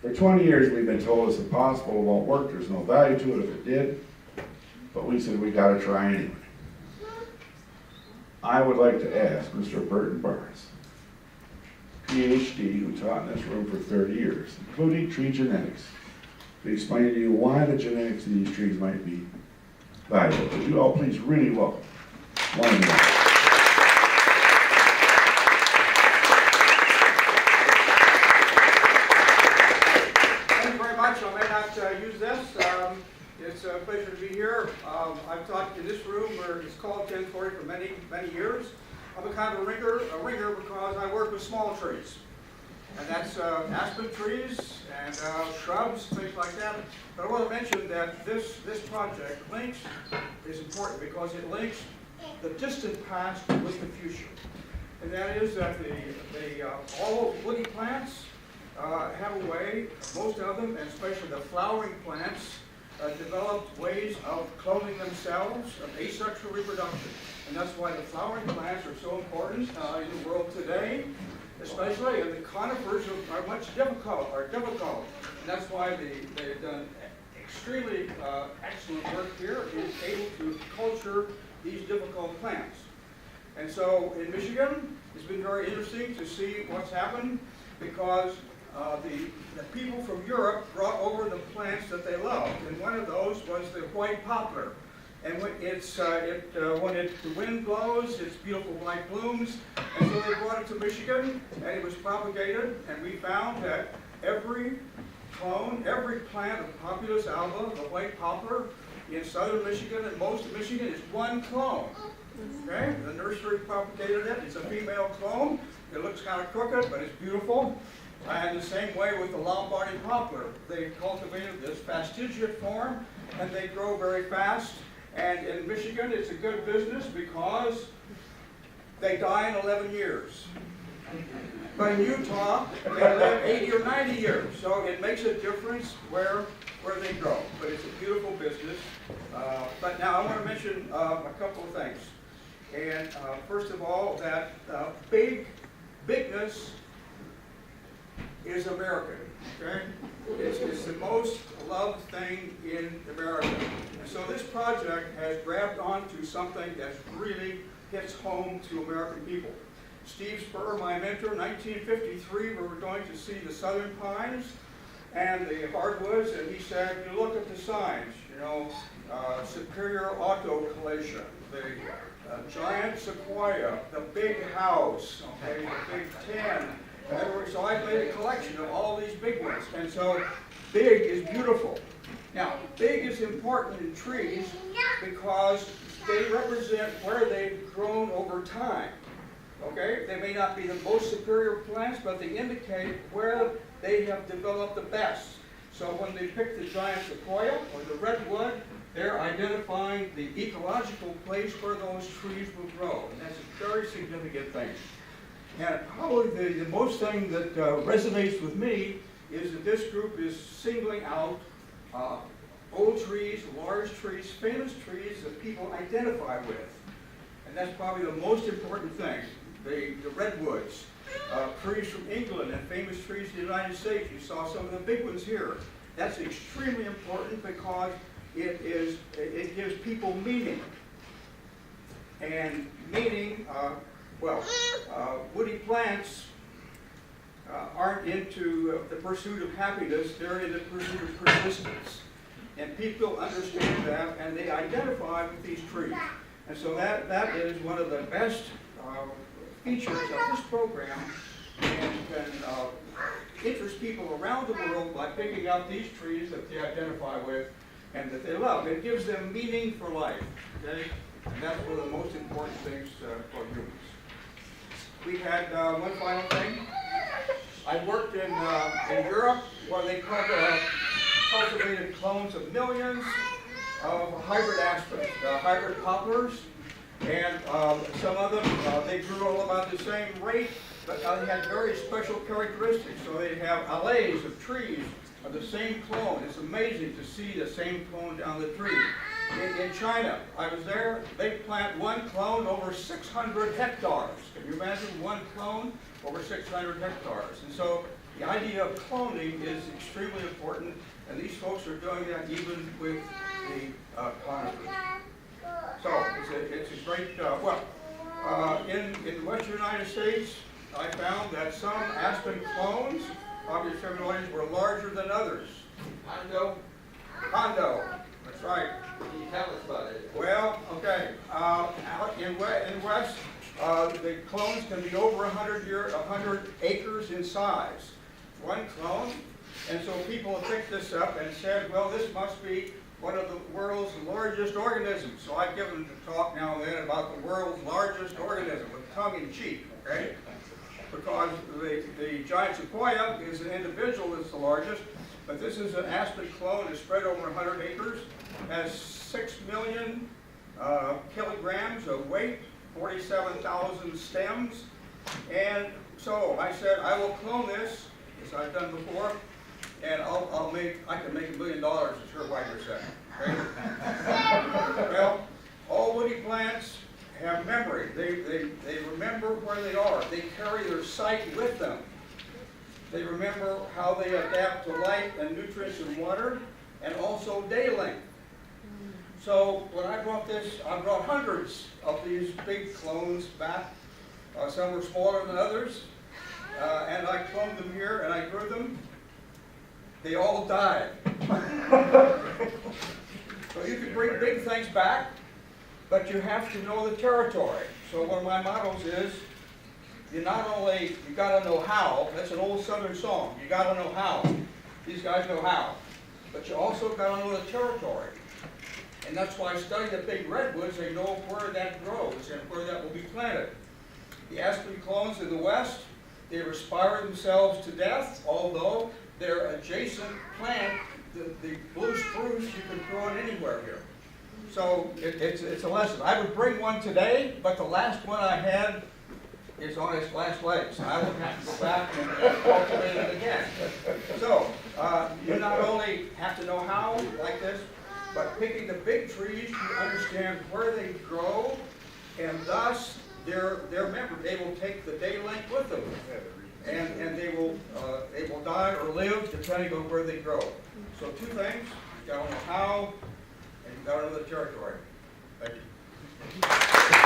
For 20 years, we've been told it's impossible, it won't work, there's no value to it if it did, but we said we gotta try anyway. I would like to ask Mr. Burton Barnes, PhD, who taught in this room for 30 years, including tree genetics, to explain to you why the genetics of these trees might be valuable. Would you all please really welcome one of them. Use this. It's a pleasure to be here. I've taught in this room where it's called 1040 for many years. I'm a kind of a ringer because I work with small trees. And that's aspen trees and shrubs, things like that. But I want to mention that this project links is important because it links the distant past with the future. And that is that all woody plants have a way, most of them, and especially the flowering plants, developed ways of cloning themselves, of asexual reproduction. And that's why the flowering plants are so important in the world today, especially, and the conifers are much difficult. And that's why they've done extremely excellent work here in able to culture these difficult plants. And so in Michigan, it's been very interesting to see what's happened because the people from Europe brought over the plants that they loved, and one of those was the white poplar. And when the wind blows, it's beautiful white blooms, and so they brought it to Michigan, and it was propagated, and we found that every plant of Populus alba, the white poplar, in southern Michigan and most of Michigan is one clone. Okay, the nursery propagated it. It's a female clone. It looks kind of crooked, but it's beautiful. And the same way with the Lombardy poplar. They cultivated this fastigiate form, and they grow very fast. And in Michigan, it's a good business because they die in 11 years. But in Utah, they live 80 or 90 years. So it makes a difference where they grow. But it's a beautiful business. But now I want to mention a couple of things. And first of all, that bigness is American, okay? It's the most loved thing in America. And so this project has grabbed onto something that really hits home to American people. Steve Spur, my mentor, 1953, we were going to see the southern pines and the hardwoods, and he said, you look at the signs, superior autocolation, the giant sequoia, the big house, okay, the Big Ten. So I made a collection of all these big ones. And so big is beautiful. Now, big is important in trees because they represent where they've grown over time. Okay? They may not be the most superior plants, but they indicate where they have developed the best. So when they pick the giant sequoia or the redwood, they're identifying the ecological place where those trees will grow. And that's a very significant thing. And probably the most thing that resonates with me is that this group is singling out old trees, large trees, famous trees that people identify with. And that's probably the most important thing. The redwoods, trees from England and famous trees in the United States. You saw some of the big ones here. That's extremely important because it gives people meaning. And meaning, woody plants aren't into the pursuit of happiness, they're in the pursuit of persistence. And people understand that, and they identify with these trees. And so that is one of the best features of this program, and can interest people around the world by picking up these trees that they identify with and that they love. It gives them meaning for life, okay? And that's one of the most important things for humans. We had one final thing. I worked in Europe where they cultivated clones of millions of hybrid aspens, hybrid poplars, and some of them, they grew all about the same rate, but they had very special characteristics. So they have allays of trees of the same clone. It's amazing to see the same clone down the tree. In China, I was there, they plant one clone over 600 hectares. Can you imagine one clone over 600 hectares? And so The idea of cloning is extremely important, and these folks are doing that even with the conifers. So it's a great, in the western United States, I found that some aspen clones, obviously everybody's, were larger than others. Condo, that's right. Can you tell us about it? Well, okay, out in west, the clones can be over 100 acres in size. One clone, and so people have picked this up and said, well, this must be one of the world's largest organisms. So I've given a talk now and then about the world's largest organism, with tongue in cheek, okay? Because the giant sequoia is an individual that's the largest, but this is an aspen clone that's spread over 100 acres, has 6 million kilograms of weight, 47,000 stems, and so I said, I will clone this, as I've done before, and I can make $1 million, as Herb Weider said. Okay? Well, all woody plants have memory. They remember where they are. They carry their sight with them. They remember how they adapt to light and nutrients and water, and also day length. So when I brought this, I brought hundreds of these big clones back. Some were smaller than others, and I cloned them here and I grew them. They all died. So you can bring big things back, but you have to know the territory. So one of my mottos is, you gotta know how. That's an old Southern song. You gotta know how. These guys know how. But you also gotta know the territory. And that's why I study the big redwoods. They know where that grows and where that will be planted. The aspen clones in the west, they respire themselves to death, although their adjacent plant, the blue spruce, you can grow it anywhere here. So it's a lesson. I would bring one today, but the last one I had is on its last legs. I would have to go back and cultivate it again. So you not only have to know how, like this, but picking the big trees, you understand where they grow, and thus their memory. They will take the day length with them, and they will die or live depending on where they grow. So two things: you got to know how, and you got to know the territory. Thank you.